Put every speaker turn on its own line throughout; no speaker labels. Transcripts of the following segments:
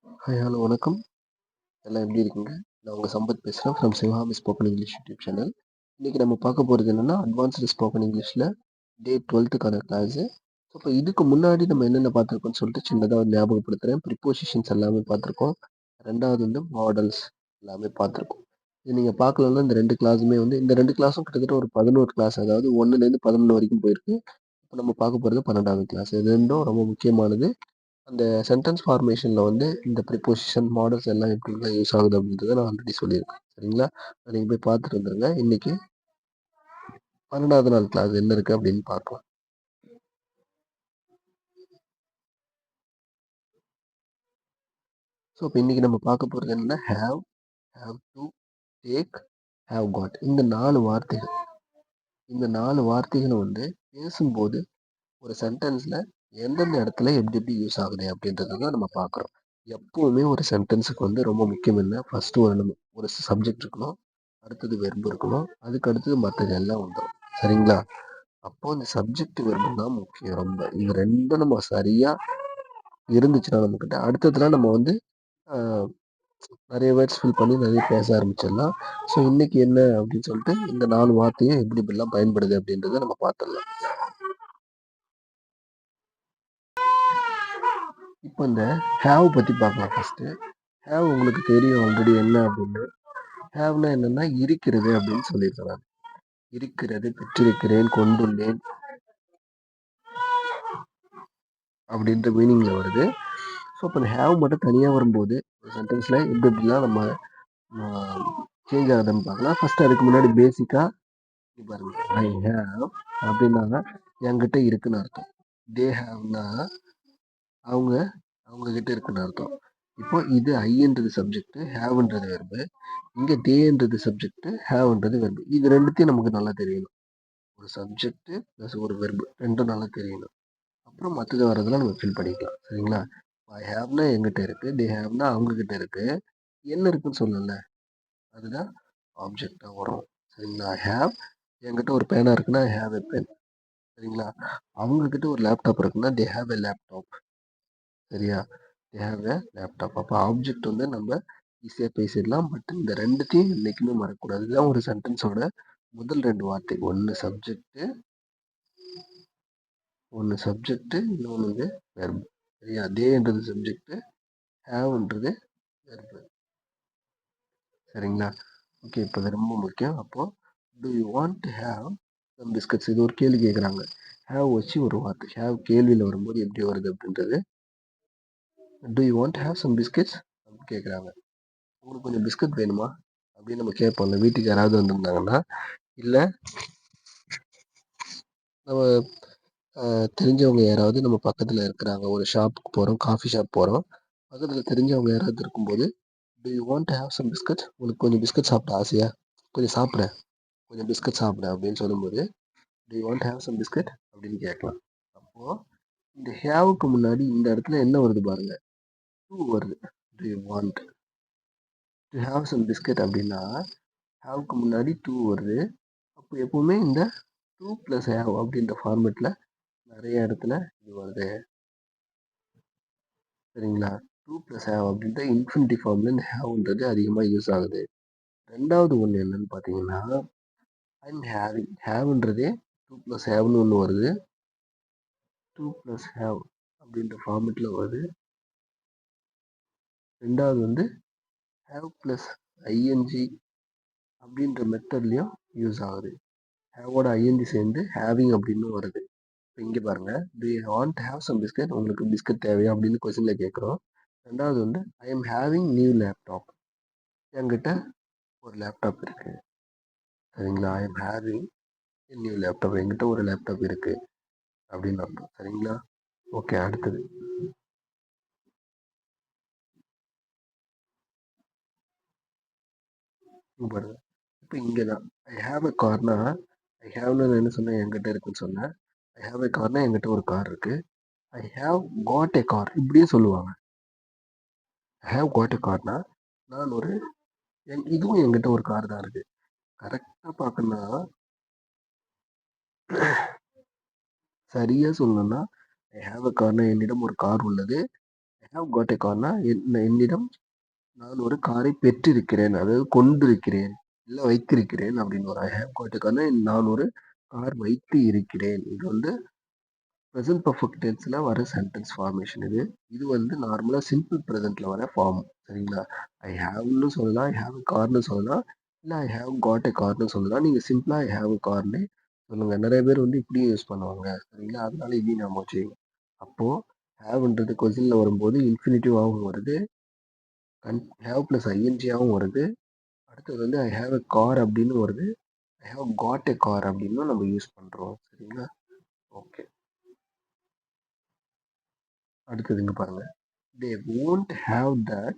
Hi, hello வணக்கம். எல்லாம் எப்படி இருக்கீங்க? நான் உங்க சம்பத் பேசுறேன் from Sivakami spoken English YouTube channel. இன்னைக்கு நம்ம பார்க்க போறது என்னன்னா, அட்வான்ஸ்டு ஸ்போக்கன் இங்கிலீஷ்ல டே 12க்கான கிளாஸு. ஸோ, இப்போ இதுக்கு முன்னாடி நம்ம என்னென்ன பார்த்துருக்கோம்னு சொல்லிட்டு சின்னதா ஒரு ஞாபகப்படுத்துறேன். ப்ரிப்போசிஷன்ஸ் எல்லாமே பார்த்துருக்கோம். 2வது வந்து மாடல்ஸ் எல்லாமே பார்த்துருக்கோம். இது நீங்க பார்க்கலன்னா இந்த 2 கிளாஸுமே வந்து இந்த 2 கிளாஸும் கிட்டத்தட்ட ஒரு 11 கிளாஸ், அதாவது 1லேருந்து 11 வரைக்கும் போயிருக்கு. இப்போ நம்ம பார்க்க போறது 12வது கிளாஸ். இது 2ம் ரொம்ப முக்கியமானது. அந்த சென்டென்ஸ் ஃபார்மேஷன்ல வந்து இந்த ப்ரிப்போசிஷன், மாடல்ஸ் எல்லாம் எப்படிலாம் யூஸ் ஆகுது அப்படின்றத நான் ஆல்ரெடி சொல்லியிருக்கேன். சரிங்களா? அத நீங்க போய் பார்த்துட்டு வந்துருங்க. இன்னைக்கு 12வது நாள் கிளாஸ் என்ன இருக்கு அப்படின்னு பார்க்கலாம். ஸோ, இப்போ இன்னைக்கு நம்ம பார்க்க போறது என்னன்னா, have, have to, take, have God. இந்த 4 வார்த்தைகள். இந்த 4 வார்த்தைகளும் வந்து பேசும்போது ஒரு சென்டென்ஸ்ல எந்தெந்த இடத்துல எப்படி எப்படி யூஸ் ஆகுது அப்படின்றத தான் நம்ம பார்க்குறோம். எப்பவுமே ஒரு சென்டென்ஸுக்கு வந்து ரொம்ப முக்கியம் என்ன, ஃபர்ஸ்ட் ஒரு சப்ஜெக்ட் இருக்கணும், அடுத்தது வெர்ப் இருக்கணும், அதுக்கு அடுத்தது மற்றது எல்லாம் வந்துடும். சரிங்களா? அப்போ இந்த சப்ஜெக்ட் வெர்பு தான் முக்கியம் ரொம்ப. இது ரெண்டும் நம்ம சரியா இருந்துச்சுன்னா நம்மக்கிட்ட அடுத்ததுல நம்ம வந்து ஆஹ், நிறைய வேர்ட்ஸ் ஃபில் பண்ணி நிறைய பேச ஆரம்பிச்சிடலாம். ஸோ இன்னைக்கு என்ன அப்படின்னு சொல்லிட்டு இந்த 4 வார்த்தையும் எப்படி இப்படிலாம் பயன்படுது அப்படின்றத நம்ம பார்த்துடலாம். இப்போ இந்த ஹேவ் பத்தி பார்க்கலாம் ஃபர்ஸ்ட். ஹேவ் உங்களுக்கு தெரியும் ஆல்ரெடி என்ன அப்படின்னு. ஹேவ்னா என்னன்னா இருக்கிறது அப்படின்னு சொல்லியிருக்கிறாங்க. இருக்கிறது, பெற்றிருக்கிறேன், கொண்டுள்ளேன் அப்படின்ற மீனிங்ல வருது. ஸோ இப்போ இந்த ஹேவ் மட்டும் தனியாக வரும்போது ஒரு சென்டென்ஸ்ல எப்படி எப்படிலாம் நம்ம சேஞ்ச் ஆகுதுன்னு பார்க்கலாம். ஃபர்ஸ்ட் அதுக்கு முன்னாடி பேசிக்கா பாருங்க. ஐ ஹேவ் அப்படின்னா என்கிட்ட இருக்குன்னு அர்த்தம். தே ஹேவ்னா அவங்க அவங்க கிட்ட இருக்குன்னு அர்த்தம். இப்போ இது ஐன்றது சப்ஜெக்ட், ஹேவ்ன்றது வெர்பு. இங்க தேன்றது சப்ஜெக்ட், ஹேவ்ன்றது வெர்பு. இது ரெண்டுத்தையும் நமக்கு நல்லா தெரியணும். ஒரு சப்ஜெக்ட் ப்ளஸ் ஒரு வெர்பு ரெண்டும் நல்லா தெரியணும். அப்புறம் மற்றது வரதெல்லாம் நம்ம ஃபில் பண்ணிக்கலாம். சரிங்களா? ஐ ஹேவ்னா எங்கிட்ட இருக்கு, தே ஹேவ்னா அவங்க கிட்ட இருக்கு. என்ன இருக்குன்னு சொல்லல, அதுதான் ஆப்ஜெக்டா வரும். சரிங்களா? ஐ ஹேவ், என்கிட்ட ஒரு பேனா இருக்குன்னா ஐ ஹேவ் எ பென். சரிங்களா? அவங்க கிட்ட ஒரு லேப்டாப் இருக்குன்னா தே ஹேவ் எ லேப்டாப். சரியா? They have a laptop. அப்போ ஆப்ஜெக்ட் வந்து நம்ம ஈஸியாக பேசிடலாம். பட் இந்த ரெண்டுத்தையும் என்றைக்குமே மறக்கக்கூடாது. இதுதான் ஒரு சென்டென்ஸோட முதல் 2 வார்த்தை. ஒன்று சப்ஜெக்ட், இன்னொன்று வந்து வெர்பு. சரியா? தேன்றது சப்ஜெக்ட், ஹேவ்ன்றது வெர்பு. சரிங்களா? ஓகே, இப்போ இது ரொம்ப முக்கியம். அப்போ do you want to have some biscuits, இது ஒரு கேள்வி கேட்குறாங்க. ஹேவ் வச்சு ஒரு வார்த்தை. ஹேவ் கேள்வியில் வரும்போது எப்படி வருது அப்படின்றது. Do you want have some biscuits அப்படின்னு கேட்குறாங்க. உங்களுக்கு கொஞ்சம் பிஸ்கட் வேணுமா அப்படின்னு நம்ம கேட்போம்ல, வீட்டுக்கு யாராவது வந்திருந்தாங்கன்னா. இல்லை நம்ம தெரிஞ்சவங்க யாராவது நம்ம பக்கத்தில் இருக்கிறாங்க, ஒரு ஷாப்புக்கு போகிறோம், காஃபி ஷாப் போகிறோம், பக்கத்தில் தெரிஞ்சவங்க யாராவது இருக்கும்போது do you want to have some biscuit, உங்களுக்கு கொஞ்சம் பிஸ்கட் சாப்பிட ஆசையா, கொஞ்சம் சாப்பிட, கொஞ்சம் பிஸ்கட் சாப்பிட அப்படின்னு சொல்லும்போது do you want have some biscuit அப்படின்னு கேட்கலாம். அப்போது இந்த ஹேவுக்கு முன்னாடி இந்த இடத்துல என்ன வருது பாருங்க, டூ வருது. Do you want to have some biscuit அப்படின்னா ஹேவுக்கு முன்னாடி டூ வருது. அப்போ எப்பவுமே இந்த டூ ப்ளஸ் ஹேவ் அப்படின்ற ஃபார்மேட்டில் நிறைய இடத்துல இது வருது. சரிங்களா? டூ ப்ளஸ் ஹேவ் அப்படின்ற இன்ஃபினிட்டி ஃபார்மில் இந்த ஹேவ்ன்றது அதிகமாக யூஸ் ஆகுது. ரெண்டாவது ஒன்று என்னன்னு பார்த்தீங்கன்னா, ஐம் ஹேவிங். ஹேவ்ன்றதே டூ ப்ளஸ் ஹேவ்னு ஒன்று வருது. டூ ப்ளஸ் ஹேவ் அப்படின்ற ஃபார்மேட்டில் வருது. ரெண்டாவது வந்து ஹேவ் ப்ளஸ் ஐஎன்ஜி அப்படின்ற மெத்தட்லேயும் யூஸ் ஆகுது. ஹேவோட ஐஎன்ஜி சேர்ந்து ஹேவிங் அப்படின்னு வருது. இப்போ இங்கே பாருங்க, do you want have some biscuit, உங்களுக்கு பிஸ்கட் தேவையா அப்படின்னு கொஸ்டினில் கேட்குறோம். ரெண்டாவது வந்து I am having new laptop, என்கிட்ட ஒரு லேப்டாப் இருக்கு. சரிங்களா? I am having new laptop, என்கிட்ட ஒரு லேப்டாப் இருக்கு அப்படின்னு அர்த்தம். சரிங்களா? ஓகே, அடுத்தது இங்க பாருங்க. இப்போ இங்கே தான் ஐ ஹேவ் எ கார்னா, ஐ ஹேவ்னு நான் என்ன சொன்னேன், என்கிட்ட இருக்குன்னு சொன்னேன். ஐ ஹேவ் எ கார்னா என்கிட்ட ஒரு கார் இருக்கு. I have got a car இப்படியே சொல்லுவாங்க. I have got a Karnaugh நான் ஒரு இதுவும் என்கிட்ட ஒரு கார் தான் இருக்கு. கரெக்டாக பார்க்கணும்னா சரியா சொல்லணும்னா ஐ ஹேவ் அ கார்னா என்னிடம் ஒரு கார் உள்ளது. I have got a Karnaugh என்னிடம் நான் ஒரு காரை பெற்றிருக்கிறேன். அதாவது கொண்டிருக்கிறேன். இல்ல வைத்திருக்கிறேன் அப்படின்னு வரும். I have got a Karnaugh நான் ஒரு கார் வைத்து இருக்கிறேன். இது வந்து பிரசன்ட் பெர்ஃபெக்ட் டென்ஸ்ல வர சென்டென்ஸ் ஃபார்மேஷன் இது. இது வந்து நார்மலா சிம்பிள் பிரசன்ட்ல வர ஃபார்ம். சரிங்களா? ஐ ஹேவ்ன்னு சொல்லலாம். ஐ ஹேவ் கார்ன்னு சொல்லலாம். இல்ல ஐ ஹேவ் காட் எ கார்ன்னு சொல்லலாம். நீங்க சிம்பிளா ஐ ஹேவ் கார்ன்னு சொல்லுங்க. நிறைய பேர் வந்து இப்படியும் யூஸ் பண்ணுவாங்க. சரிங்களா? அதனால இதையும் ஞாபகம் வச்சுக்கோங்க. அப்போ ஹேவ்ன்றது கொஸ்டின்ல வரும்போது இன்ஃபினிட்டிவாகவும் வருது. ஹேவ் பிளஸ் ஐஎன்ஜியாகவும் வருது. அடுத்தது வந்து ஐ ஹேவ் எ கார் அப்படின்னு வருது. I have got a car அப்படின்னு நம்ம யூஸ் பண்றோம். சரிங்களா? ஓகே. அடுத்தது இங்க பாருங்க. தே won't have that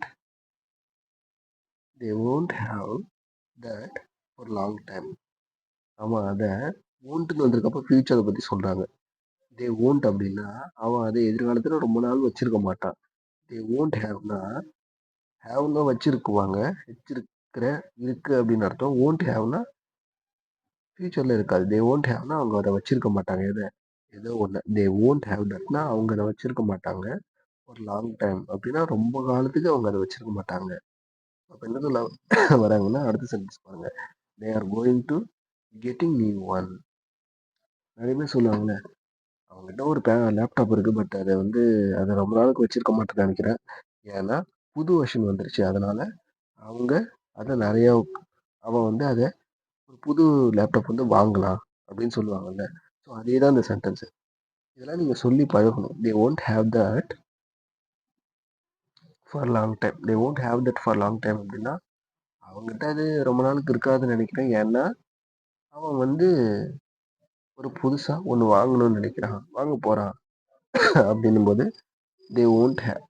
they won't have that for long time. அவன் அதை won'ட்னு வந்திருக்கப்ப ஃபியூச்சரை பத்தி சொல்றாங்க. தே won't அப்படின்னா அவன் அதை எதிர்காலத்துல ரொம்ப நாள் வச்சிருக்க மாட்டான். தே won't haveனா ஹேவ்னா வச்சிருக்குவாங்க, வச்சிருக்கிற இருக்கு அப்படின்னு அர்த்தம். won't haveனா ஃபியூச்சர்ல இருக்காது. தே won't haveனா அவங்க அதை வச்சிருக்க மாட்டாங்க. ஏதோ ஒண்ணு. தே won't have thatனா அவங்க அதை வச்சிருக்க மாட்டாங்க. ஒரு லாங் டைம் அப்படின்னா ரொம்ப காலத்துக்கு அவங்க அதை வச்சிருக்க மாட்டாங்க. அப்ப என்ன சொல்ல வராங்கன்னா அடுத்த சென்டென்ஸ் பாருங்க. They are going to getting new one. நிறைய பேர் சொல்லுவாங்கல்ல, அவங்ககிட்ட ஒரு லேப்டாப் இருக்கு. பட் அதை வந்து அதை ரொம்ப நாளுக்கு வச்சிருக்க மாட்டேன்னு நினைக்கிறேன். ஏன்னா புது வெர்ஷன் வந்துருச்சு. அதனால அவங்க அதை நிறைய அவன் வந்து அதை ஒரு புது லேப்டாப் வந்து வாங்கலாம் அப்படின்னு சொல்லுவாங்கல்ல. ஸோ அதே தான் இந்த சென்டென்ஸ். இதெல்லாம் நீங்க சொல்லி பழகணும். தே won't have that for long time. They won't have that for long time அப்படின்னா அவங்ககிட்ட அது ரொம்ப நாளுக்கு இருக்காதுன்னு நினைக்கிறேன். ஏன்னா அவன் வந்து ஒரு புதுசா ஒண்ணு வாங்கணும்னு நினைக்கிறான். வாங்க போறான் அப்படின்னும் போது தே won't have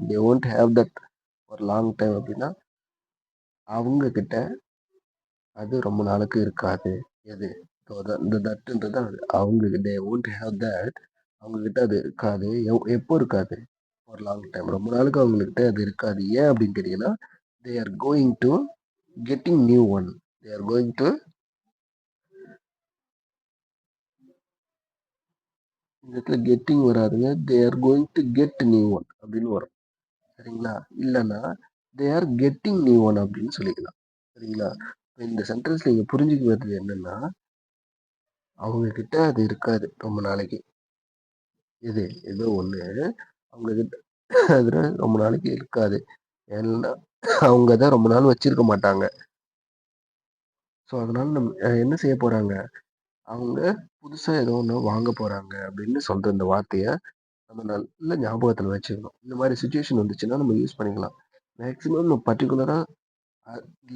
they won't have that for long time அப்படின்னா அவங்க கிட்ட அது ரொம்ப நாளுக்கு இருக்காது. எது? இந்த தட்டுன்றது அது அவங்க தே won't have that அவங்க கிட்ட அது இருக்காது. எப்போ இருக்காது? ஒரு லாங் டைம். ரொம்ப நாளுக்கு அவங்ககிட்ட அது இருக்காது. ஏன் அப்படின்னு கேட்டீங்கன்னா they are going to getting new one. They are going to இந்த இடத்துல கெட்டிங் வராதுங்க. They are going to get new one அப்படின்னு வரும். சரிங்களா? இல்லைன்னா they are getting new one அப்படின்னு சொல்லிக்கலாம். சரிங்களா? இந்த சென்டென்ஸ்ல நீங்க புரிஞ்சுக்க வேண்டியது என்னன்னா அவங்க கிட்ட அது இருக்காது ரொம்ப நாளைக்கு. ஏதோ ஒண்ணு அவங்க கிட்ட அது ரொம்ப நாளைக்கு இருக்காது. ஏன்னா அவங்க அதை ரொம்ப நாள் வச்சிருக்க மாட்டாங்க. ஸோ அதனால என்ன செய்ய போறாங்க? அவங்க புதுசா ஏதோ ஒண்ணு வாங்க போறாங்க அப்படின்னு சொல்ற இந்த வார்த்தைய நம்ம நல்ல ஞாபகத்துல வச்சுக்கணும். இந்த மாதிரி சுச்சுவேஷன் வந்துச்சுன்னா நம்ம யூஸ் பண்ணிக்கலாம். மேக்ஸிமம் நம்ம பர்டிகுலரா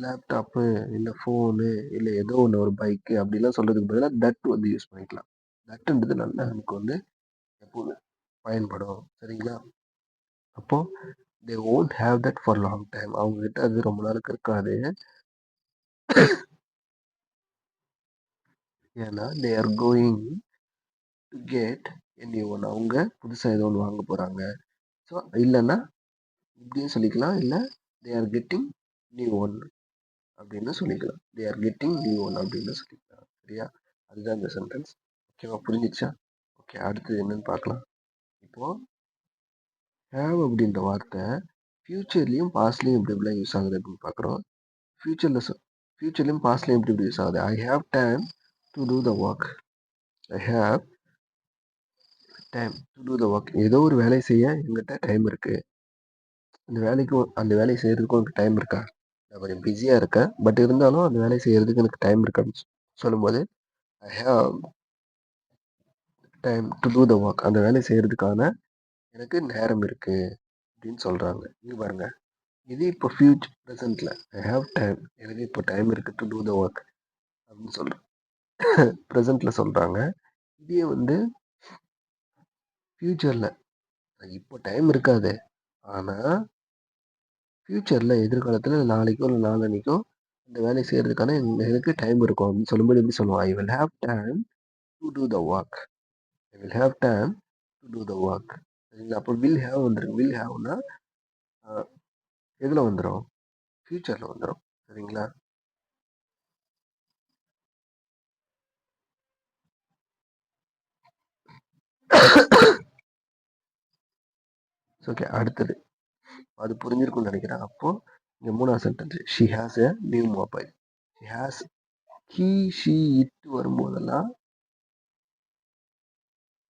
லேப்டாப்பு, இல்ல ஃபோனு, இல்ல ஏதோ ஒண்ணு ஒரு பைக்கு அப்படிலாம் சொல்றதுக்கு பதிலா தட் வந்து யூஸ் பண்ணிக்கலாம். தட்ன்றது நல்லா நமக்கு வந்து எப்பவுமே பயன்படும். சரிங்களா? அப்போ தே won't have that for long time. அவங்க கிட்ட அது ரொம்ப நாளுக்கு இருக்காது. ஏன்னா they are going to get a new one. அவங்க புதுசா ஏதோ ஒன்று வாங்க போறாங்க. ஸோ இல்லைன்னா இப்படியும் சொல்லிக்கலாம். இல்லை they are getting new one அப்படின்னு சொல்லிக்கலாம். They are getting new one அப்படின்னு சொல்லிக்கலாம். சரியா? அதுதான் இந்த சென்டென்ஸ். ஓகேவா? புரிஞ்சிச்சா? ஓகே. அடுத்தது என்னன்னு பார்க்கலாம். இப்போ ஹேவ் அப்படின்ற வார்த்தை ஃபியூச்சர்லையும் பாஸ்ட்லையும் எப்படி எப்படிலாம் யூஸ் ஆகுது அப்படின்னு பார்க்குறோம். ஃபியூச்சரில் ஃபியூச்சர்லையும் பாஸ்ட்லையும் எப்படி எப்படி யூஸ் ஆகுது. I have time to do the work. I have time to do the work. ஏதோ ஒரு வேலையை செய்ய எங்கிட்ட டைம் இருக்கு. அந்த வேலையை செய்யறதுக்கு உனக்கு டைம் இருக்கா? நான் கொஞ்சம் பிஸியா இருக்கேன். பட் இருந்தாலும் அந்த வேலையை செய்யறதுக்கு எனக்கு டைம் இருக்கு அப்படின்னு சொல்லும்போது I have time to do the work. அந்த வேலையை செய்யறதுக்கான எனக்கு நேரம் இருக்கு அப்படின்னு சொல்றாங்க. இங்க பாருங்க. இது இப்போ ஃபியூச்சர் ப்ரெசென்ட்ல ஐ ஹேவ் டைம். எனக்கு இப்போ டைம் இருக்கு டு டூ த ஒர்க் அப்படின்னு சொல்றேன். ப்ரெசென்ட்ல சொல்றாங்க. இதே வந்து ஃபியூச்சர்ல இப்போ டைம் இருக்காது. ஆனா ஃபியூச்சர்ல எதிர்காலத்துல நாளைக்கோ இல்லை நாளன்னைக்கோ இந்த வேலையை செய்யறதுக்கான எனக்கு டைம் இருக்கும் அப்படின்னு சொல்லும்போது எப்படி சொல்லுவோம்? I will have time to do the work. I will have time to do the work. சரிங்களா? அப்போ வில் ஹேவ் வந்துருக்கு. வில் ஹேவ்னா எதுல வந்துடும்? ஃபியூச்சர்ல வந்துடும். சரிங்களா? ஓகே. அடுத்தது. அது புரிஞ்சிருக்கும்னு நினைக்கிறேன். அப்போ இங்க 3வது sentence. She has a new mobile. She has he, she, it வரும்போதெல்லாம்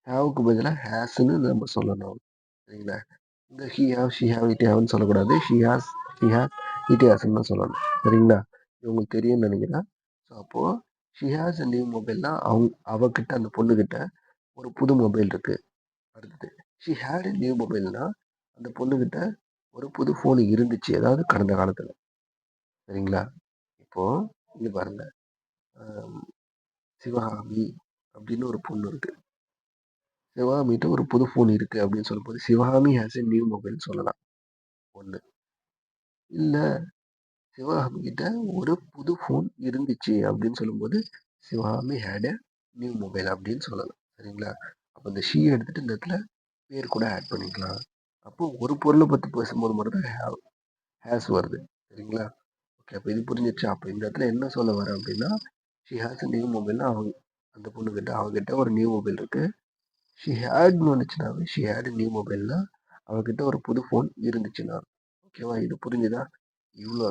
ஹேவ்க்கு பதிலா ஹேஸ்ன்னு நம்ம சொல்லணும். சரிங்களா? இந்த he have, she have, it ஹேவ்ன்னு சொல்லக்கூடாது. She has, he has, it ஹேஸ்ன்னு தான் சொல்லணும். சரிங்களா? இது உங்களுக்கு தெரியும்னு நினைக்கிறேன். ஸோ அப்போ ஷி ஹேஸ் எ நியூ மொபைல்னா அவகிட்ட அந்த பொண்ணுகிட்ட ஒரு புது மொபைல் இருக்கு. அடுத்தது ஷி ஹேட் எ நியூ மொபைல்னா அந்த பொண்ணுகிட்ட ஒரு புது ஃபோன் இருந்துச்சு. அதாவது கடந்த காலத்துல. சரிங்களா? இப்போ இங்க பாருங்க. ஆம், சிவகாமி அப்படின்னு ஒரு பொண்ணு இருக்கு. சிவகாமிகிட்ட ஒரு புது ஃபோன் இருக்கு அப்படின்னு சொல்லும்போது Sivakami has a new mobile சொல்லலாம். ஒண்ணு. இல்ல சிவகாமி கிட்ட ஒரு புது ஃபோன் இருந்துச்சு அப்படின்னு சொல்லும்போது Sivakami had a new mobile அப்படின்னு சொல்லலாம். சரிங்களா? அப்போ இந்த ஷீ எடுத்துட்டு இந்த இடத்துல பேர் கூட ஆட் பண்ணிக்கலாம். அப்போ ஒரு பொருளை பத்தி பேசும்போது மட்டும் தான் ஹேஸ் வருது. சரிங்களா? ஓகே. அப்போ இது புரிஞ்சிருச்சா? அப்போ இந்த இடத்துல என்ன சொல்ல வரேன் அப்படின்னா ஷி ஹேஸ் எ நியூ மொபைல்னா அவங்க அந்த பொண்ணுகிட்ட அவகிட்ட ஒரு நியூ மொபைல் இருக்கு. ஷி ஹேட்னு வந்துச்சுனாவே ஷி ஹேட் நியூ மொபைல்னா அவகிட்ட ஒரு புது ஃபோன் இருந்துச்சுன்னா. ஓகேவா? இது புரிஞ்சுதா? இவ்வளோ.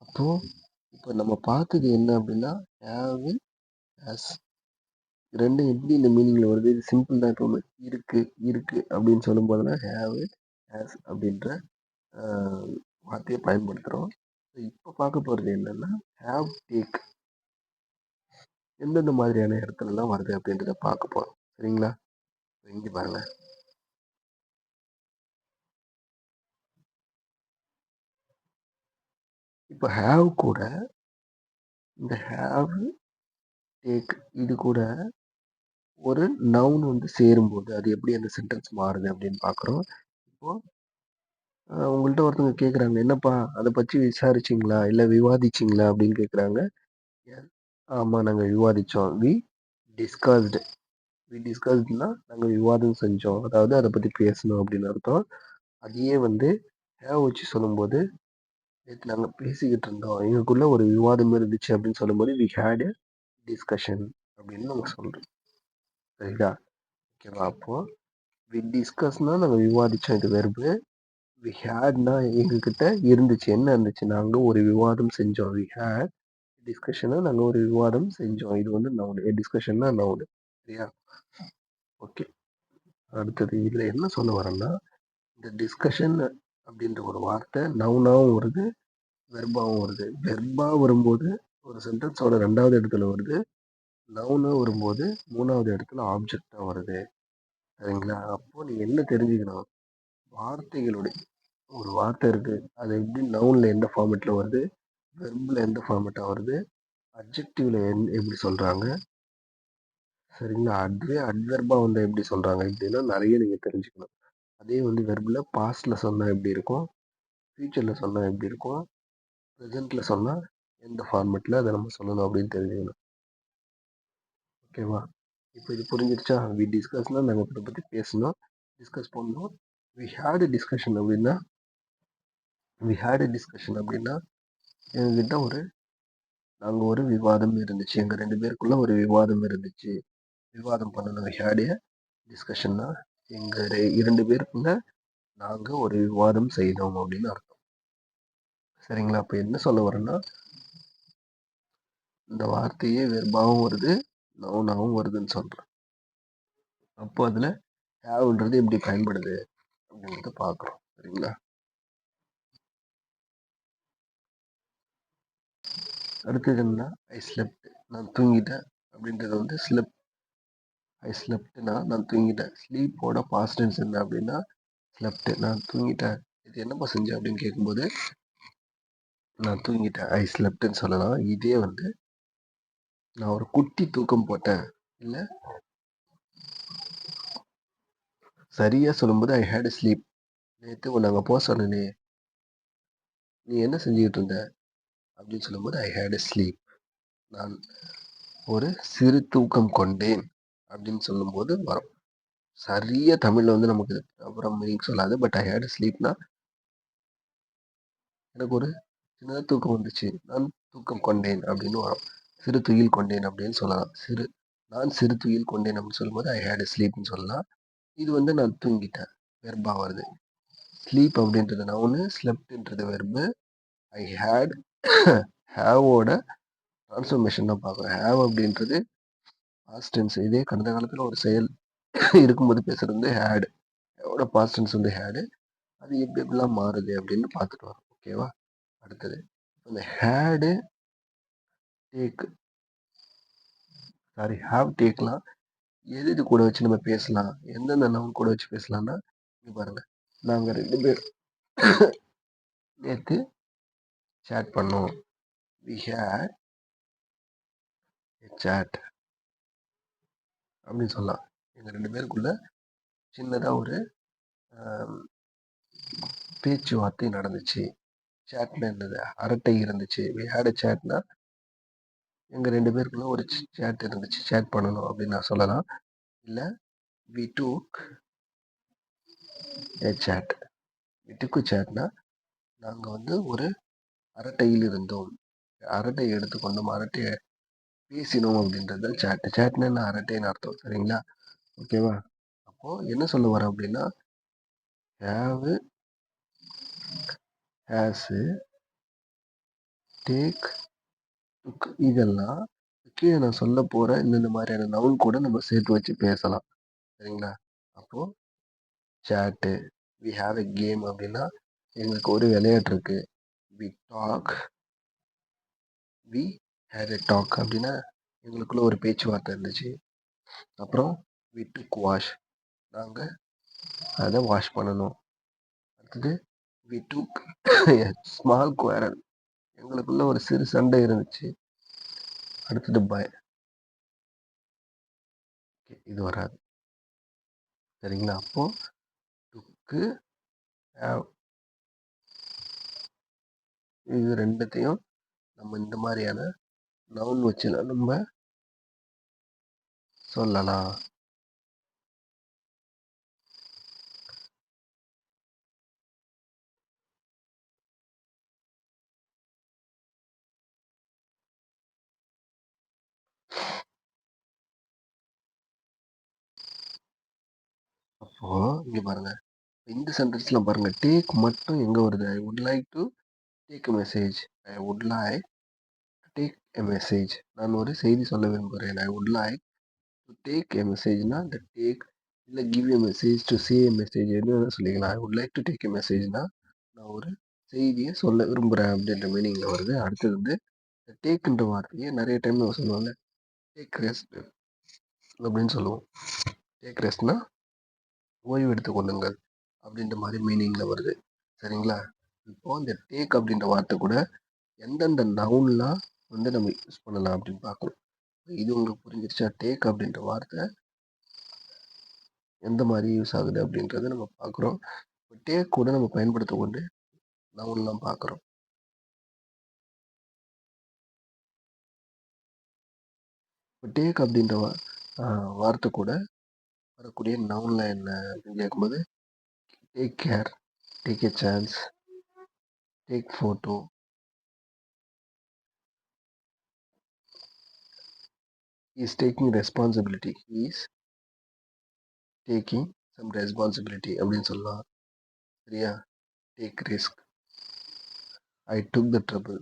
அப்போ இப்போ நம்ம பார்த்தது என்ன அப்படின்னா ஹேவ், ஹேஸ் ரெண்டும் எப்படி இந்த மீனிங்ல வருது? இது சிம்பிள் தான். இப்போ இருக்கு இருக்கு அப்படின்னு சொல்லும் போதெல்லாம் ஹேவ், ஹேஸ் அப்படின்ற வார்த்தையை பயன்படுத்துகிறோம். இப்போ பார்க்க போகிறது என்னன்னா ஹேவ், டேக் எந்தெந்த மாதிரியான இடத்துலலாம் வருது அப்படின்றத பார்க்க போகிறோம். சரிங்களா? இங்கே பாருங்க. இப்போ ஹேவ் கூட இந்த ஹேவ், டேக் இது கூட ஒரு நவுன் வந்து சேரும்போது அது எப்படி அந்த சென்டென்ஸ் மாறுது அப்படின்னு பார்க்குறோம். இப்போ உங்கள்கிட்ட ஒருத்தவங்க கேட்குறாங்க, என்னப்பா அதை பற்றி விசாரிச்சிங்களா இல்லை விவாதிச்சிங்களா அப்படின்னு கேட்குறாங்க. ஆமாம், நாங்கள் விவாதித்தோம். டிஸ்கஸ்டு வி டிஸ்கஸ்ட்னா நாங்கள் விவாதம் செஞ்சோம். அதாவது அதை பற்றி பேசணும் அப்படின்னு அர்த்தம். அதையே வந்து ஹேவ் வச்சு சொல்லும்போது நேற்று நாங்கள் பேசிக்கிட்டு இருந்தோம், எங்களுக்குள்ள ஒரு விவாதம் இருந்துச்சு அப்படின்னு சொல்லும்போது வி ஹேட் எ டிஸ்கஷன் அப்படின்னு நம்ம சொல்கிறோம். சரிங்களா? ஓகேவா? அப்போ வி டிஸ்கஸ்னா நாங்கள் விவாதித்தோம், இது வெறுப்பு. வி ஹேட்னா எங்ககிட்ட இருந்துச்சு. என்ன இருந்துச்சு? நாங்கள் ஒரு விவாதம் செஞ்சோம். வி ஹேட் டிஸ்கஷனா நாங்கள் ஒரு விவாதம் செஞ்சோம். இது வந்து நவுன். டிஸ்கஷன்னா நவுன். சரியா? ஓகே. அடுத்தது இதில் என்ன சொல்ல வரேன்னா இந்த டிஸ்கஷன் அப்படின்ற ஒரு வார்த்தை நவுனாகவும் வருது, வெர்பாவும் வருது. வெர்பா வரும்போது ஒரு சென்டென்ஸோட 2வது இடத்துல வருது. நவுனா வரும்போது 3வது இடத்துல ஆப்ஜெக்டா வருது. சரிங்களா? அப்போ நீங்க என்ன தெரிஞ்சுக்கணும்? வார்த்தைகளுடைய ஒரு வார்த்தை இருக்கு. அது எப்படி நவுன்ல எந்த ஃபார்மேட்ல வருது, வெர்ப்ல எந்த ஃபார்மேட்டா வருது, அட்ஜெக்டிவ்ல எப்படி சொல்றாங்க. சரிங்களா? அதுவே அட்வெர்பா வந்து எப்படி சொல்றாங்க இப்படின்னா நிறைய நீங்க தெரிஞ்சுக்கணும். அதே வந்து வெர்ப்ல பாஸ்ட்ல சொன்னா எப்படி இருக்கும், ஃபியூச்சர்ல சொன்னா எப்படி இருக்கும், ப்ரெசென்ட்ல சொன்னா எந்த ஃபார்மேட்ல அதை நம்ம சொல்லணும் அப்படின்னு தெரிஞ்சுக்கணும். ஓகேவா? இப்போ இது புரிஞ்சிருச்சா? வி டிஸ்கஸ்னா நாங்கள் இதை பற்றி பேசணும், டிஸ்கஸ் பண்ணோம். வி ஹேட் டிஸ்கஷன் அப்படின்னா எங்ககிட்ட நாங்கள் ஒரு விவாதம் இருந்துச்சு. எங்கள் 2 பேருக்குள்ள ஒரு விவாதம் இருந்துச்சு. விவாதம் பண்ணணும். வி ஹேட் ஏ டிஸ்கஷன்னா எங்கள் 2 பேருக்குள்ள நாங்கள் ஒரு விவாதம் செய்தோம் அப்படின்னு அர்த்தம். சரிங்களா? அப்போ என்ன சொல்ல வரேன்னா இந்த வார்த்தையே வெர்பாவும் வருது, நவுனாவும் வருதுன்னு சொல்கிறேன். அப்போ அதில் ஹேவ்ன்றது எப்படி பயன்படுது அப்படின்றத பார்க்குறோம். சரிங்களா? அடுத்தது என்ன? ஐ ஸ்லெப்ட் நான் தூங்கிட்டேன் அப்படின்றது வந்து ஐ ஸ்லெப்ட்னா நான் தூங்கிட்டேன். ஸ்லீப்போட பாஸ்ட் டென்ஸ் என்ன அப்படின்னா ஸ்லெப்ட். நான் தூங்கிட்டேன். இது என்னப்பா செஞ்சேன் அப்படின்னு கேட்கும்போது நான் தூங்கிட்டேன், ஐ ஸ்லெப்ட்னு சொல்லலாம். இதே வந்து நான் ஒரு குட்டி தூக்கம் போட்டேன், இல்லை சரியா சொல்லும்போது ஐ ஹேட் ஸ்லீப். நேற்று நாங்கள் போக சொன்னே, நீ என்ன செஞ்சுக்கிட்டு இருந்த அப்படின்னு சொல்லும்போது ஐ ஹேட் ஸ்லீப். நான் ஒரு சிறு தூக்கம் கொண்டேன் அப்படின்னு சொல்லும்போது வரும். சரியா தமிழ்ல வந்து நமக்கு அப்புறம் மீனிங் சொல்லாது. பட் ஐ ஹேட் ஸ்லீப்னா எனக்கு ஒரு சின்ன தூக்கம் வந்துச்சு, நான் தூக்கம் கொண்டேன் அப்படின்னு வரும். சிறு துயில் கொண்டேன் அப்படின்னு சொல்லலாம். நான் சிறு துயில் கொண்டேன் அப்படின்னு சொல்லும்போது ஐ ஹேட் ஸ்லீப்னு சொல்லலாம். இது வந்து நான் தூங்கிட்டேன். வெர்பா வருது. ஸ்லீப் அப்படின்றது நவுனு, ஸ்லெப்ட்ன்றது வெர்பு. ஐ ஹேட் ஹேவோட ட்ரான்ஸ்ஃபர்மேஷன் தான் பார்க்குறோம். ஹேவ் அப்படின்றது பாஸ்ட் டென்ஸ். இதே கடந்த காலத்தில் ஒரு செயல் இருக்கும்போது பேசுறது வந்து ஹேடு. ஹேவோட பாஸ்ட் டென்ஸ் வந்து ஹேடு. அது எப்படி எப்படிலாம் மாறுது அப்படின்னு பார்த்துட்டு வரோம். ஓகேவா? அடுத்தது இந்த ஹேடு, டேக், சாரி ஹேவ், டேக்லாம் எது இது கூட வச்சு நம்ம பேசலாம், எந்தெந்த நவுன் கூட வச்சு பேசலாம்னா, இங்க பாருங்க, நாங்க 2 பேர் நேத்து சேட் பண்ணோம். வி ஹேட் எ சேட் அப்படின்னு சொல்லலாம். எங்க 2 பேருக்குள்ள சின்னதா ஒரு பேச்சுவார்த்தை நடந்துச்சு. சேட்னா என்னது? அரட்டை இருந்துச்சு. வி ஹேட் எ சேட்னா எங்க 2 பேருக்குள்ள ஒரு சேட் இருந்துச்சு. சேட் பண்ணணும் அப்படின்னு நான் சொல்லலாம். இல்ல we took a seat. We took சேட்னா நாங்க வந்து ஒரு அரட்டையில் இருந்தோம். அரட்டை எடுத்துக்கொண்டோம். அரட்டைய பேசினோம் அப்படின்றது சேட். சேட்னா என்ன? அரட்டைன்னு அர்த்தம். சரிங்களா? ஓகேவா? அப்போ என்ன சொல்ல வரேன் அப்படின்னா, ஹேவ், ஹேஸ், டேக், டுக் இதெல்லாம் கீழே நான் சொல்ல போற இந்த மாதிரியான நவுன் கூட நம்ம சேர்த்து வச்சு பேசலாம். சரிங்களா? அப்போ சேட்டு, வி ஹேவ் எ கேம் அப்படின்னா எங்களுக்கு ஒரு விளையாட்டு இருக்கு. We talk, we had a talk அப்படின்னா எங்களுக்குள்ள ஒரு பேச்சுவார்த்தை இருந்துச்சு. அப்புறம் வி டுக் வாஷ், நாங்கள் அதை வாஷ் பண்ணணும். அடுத்தது வி டுக் ஸ்மால் குவாரல், எங்களுக்குள்ள ஒரு சிறு சண்டை இருந்துச்சு. அடுத்தது பை, இது வராது. சரிங்களா? அப்போ டுக்கு, ஹேவ் இது ரெண்டுத்தையும் நம்ம இந்த மாதிரியான நவுன் வச்சு நம்ம சொல்லலாம். அப்போ இங்க பாருங்க, இந்த சென்டென்ஸ்ல பாருங்க, டேக் மட்டும் எங்க வருது? I would like to take a message. I would like take a message. நான் ஒரு செய்தி சொல்ல விரும்புகிறேன். I would like to take a மெசேஜ்னா இந்த டேக், இல்லை give a message, to say a message எது வேணாலும் சொல்லிக்கலாம். I would like to take a மெசேஜ்னா நான் ஒரு செய்தியை சொல்ல விரும்புகிறேன் அப்படின்ற மீனிங்ல வருது. அடுத்தது வந்து டேக்குன்ற வார்த்தையை நிறைய டைம் நம்ம சொல்லுவாங்க, டேக் ரெஸ்ட் அப்படின்னு சொல்லுவோம். டேக் ரெஸ்ட்னா ஓய்வு எடுத்துக் கொள்ளுங்கள் அப்படின்ற மாதிரி மீனிங்ல வருது. சரிங்களா? இப்போ இந்த டேக் அப்படின்ற வார்த்தை கூட எந்தெந்த நவுன்லாம் வந்து நம்ம யூஸ் பண்ணலாம் அப்படின்னு பார்க்கணும். இது உங்களுக்கு புரிஞ்சிருச்சா? டேக் அப்படின்ற வார்த்தை எந்த மாதிரி யூஸ் ஆகுது அப்படின்றத நம்ம பார்க்குறோம். டேக் கூட நம்ம பயன்படுத்த கொண்டு நவுன்லாம் பார்க்குறோம். இப்போ டேக் அப்படின்ற வார்த்தை கூட வரக்கூடிய நவுன்லாம் என்ன அப்படின்னு கேட்கும்போது, take care, take a chance, take photo, is taking responsibility, is taking some responsibility அப்படின்னு சொல்லலாம். சரியா? Take risk, I took the trouble,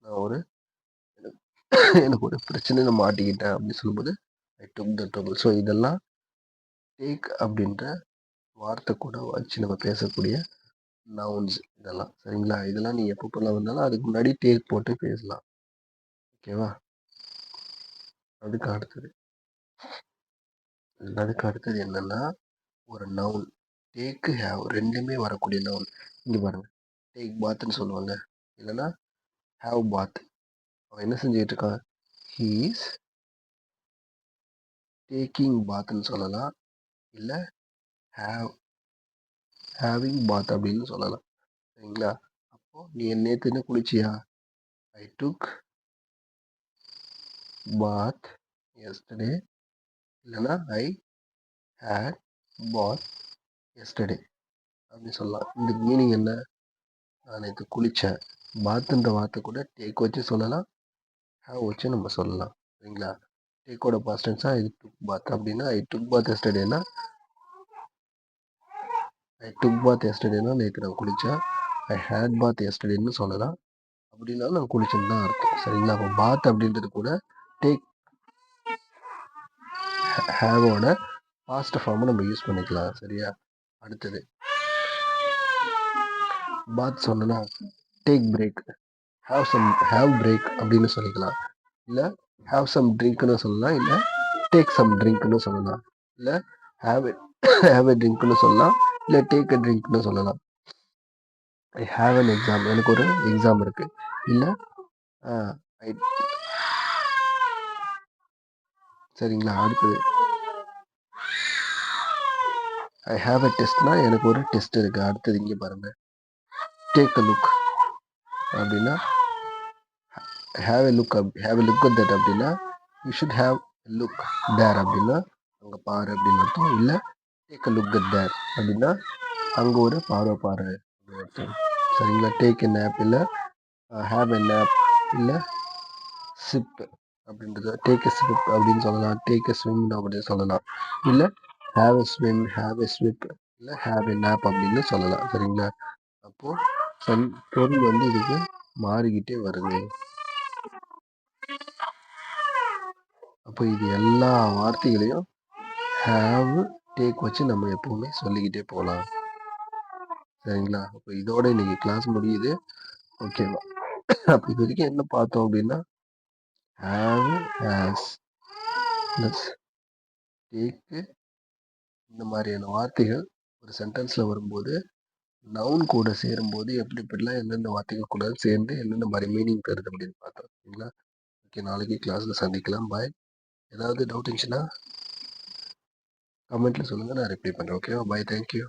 நான் ஒரு எனக்கு ஒரு பிரச்சனையில மாட்டிக்கிட்டேன் அப்படின்னு சொல்லும்போது I took the trouble. So இதெல்லாம் டேக் அப்படின்ற வார்த்தை கூட வச்சு நம்ம பேசக்கூடிய நவுன்ஸ் இதெல்லாம். சரிங்களா? இதெல்லாம் நீ எப்பப்பெல்லாம் வந்தாலும் அதுக்கு முன்னாடி டேக் போட்டு பேசலாம். ஓகேவா? அதுக்கு அடுத்தது என்னன்னா, ஒரு நவுன் டேக்கு ஹேவ் ரெண்டுமே வரக்கூடிய நவுன். இங்க பாருங்க, டேக் பாத்ன்னு சொல்லுவாங்க, இல்லைன்னா ஹேவ் பாத். அவன் என்ன செஞ்சுட்டு இருக்கான்? ஹீ இஸ் டேக்கிங் பாத்ன்னு சொல்லலாம். இல்லை ஹேவ் ஹேவிங் பாத் அப்படின்னு சொல்லலாம். சரிங்களா? அப்போ நீ நேற்று என்ன குளிச்சியா? ஐ டுக் பாத் எஸ்டர்டே, இல்லைன்னா ஐ ஹேட் பாத் எஸ்டர்டே அப்படின்னு சொல்லலாம். இந்த மீனிங் என்ன? நான் நேற்று குளித்தேன். பாத்துன்ற வார்த்தை கூட டேக் வச்சு சொல்லலாம், ஹேவ் வச்சு நம்ம சொல்லலாம். சரிங்களா? டேக்கோட பாஸ்ட் டென்ஸா ஐ டுக் பாத் அப்படின்னா ஐ டுக் பாத் எஸ்டர்டேனா ஐ டுக் பாத் எஸ்டர்டேனா நேற்று நான் குளித்தேன். ஐ ஹேட் பாத் எஸ்டர்டேன்னு சொல்லலாம். அப்படின்னாலும் நான் குளிச்சேன்னு தான் அர்த்தம். சரிங்களா? அப்போ பாத் அப்படின்றது கூட டேக் ஹேவோட பாஸ்ட் ஃபார்மை நம்ம யூஸ் பண்ணிக்கலாம். சரியா? அடுத்தது பாத் சொன்னா டேக் பிரேக், ஹேவ் பிரேக் அப்படின்னு சொல்லிக்கலாம். இல்லை ஹேவ் சம் ட்ரிங்க்னு சொல்லலாம். இல்லை டேக் சம் ட்ரிங்க்னு சொல்லலாம். இல்லை ஹேவ் ஹேவ் எ ட்ரிங்க்னு சொல்லலாம். இல்லை டேக் எ ட்ரிங்க்னு சொல்லலாம். ஐ ஹேவ் அன் எக்ஸாம், எனக்கு ஒரு எக்ஸாம் இருக்கு. இல்லை ஐ சரிங்களா? அடுத்தது ஐ ஹேவ் அ டெஸ்ட்னா எனக்கு ஒரு டெஸ்ட் இருக்கு. அடுத்தது இங்கே பாருங்க, டேக் அ லுக் அப்படின்னா have a look at that அப்படின்னா you should have look there அப்படின்னா அங்கே பாரு அப்படின்னு அர்த்தம். இல்லை take a look at there அப்படின்னா அங்கே ஒரு பார்வை பாரு அப்படின்னு அர்த்தம். சரிங்களா? டேக் எ நேப் இல்லை ஹேவ் எ நேப், இல்லை சிப் அப்படின்றது டேக் எ ஸ்விப் அப்படின்னு சொல்லலாம். டேக் எ ஸ்விம் அப்படின்னு சொல்லலாம். இல்லை have a swim, have a sip, இல்லை ஹேவ் எ நேப் அப்படின்னு சொல்லலாம். சரிங்களா? அப்போது பொருள் வந்து இதுக்கு மாறிக்கிட்டே வருது. அப்போ இது எல்லா வார்த்தைகளையும் ஹேவ் டேக் வச்சு நம்ம எப்பவுமே சொல்லிக்கிட்டே போகலாம். சரிங்களா? அப்போ இதோட இன்னைக்கு கிளாஸ் முடியுது. ஓகேவா? அப்போ இது வரைக்கும் என்ன பார்த்தோம் அப்படின்னா ஹேவ், ஹேஸ் ப்ளஸ் டேக்கு இந்த மாதிரியான வார்த்தைகள் ஒரு சென்டென்ஸில் வரும்போது நவுன் கூட சேரும்போது எப்படி எப்படிலாம் எந்தெந்த வார்த்தைகள் கூட சேர்ந்து எந்தெந்த மாதிரி மீனிங் தருது அப்படின்னு பார்த்தோம். சரிங்களா? ஓகே, நாளைக்கு கிளாஸில் சந்திக்கலாம். பாய். ஏதாவது டவுட் இருந்துச்சுன்னா கமெண்ட்டில் சொல்லுங்கள், நான் ரிப்ளை பண்ணுறேன். ஓகேவா? பாய், தேங்க்யூ.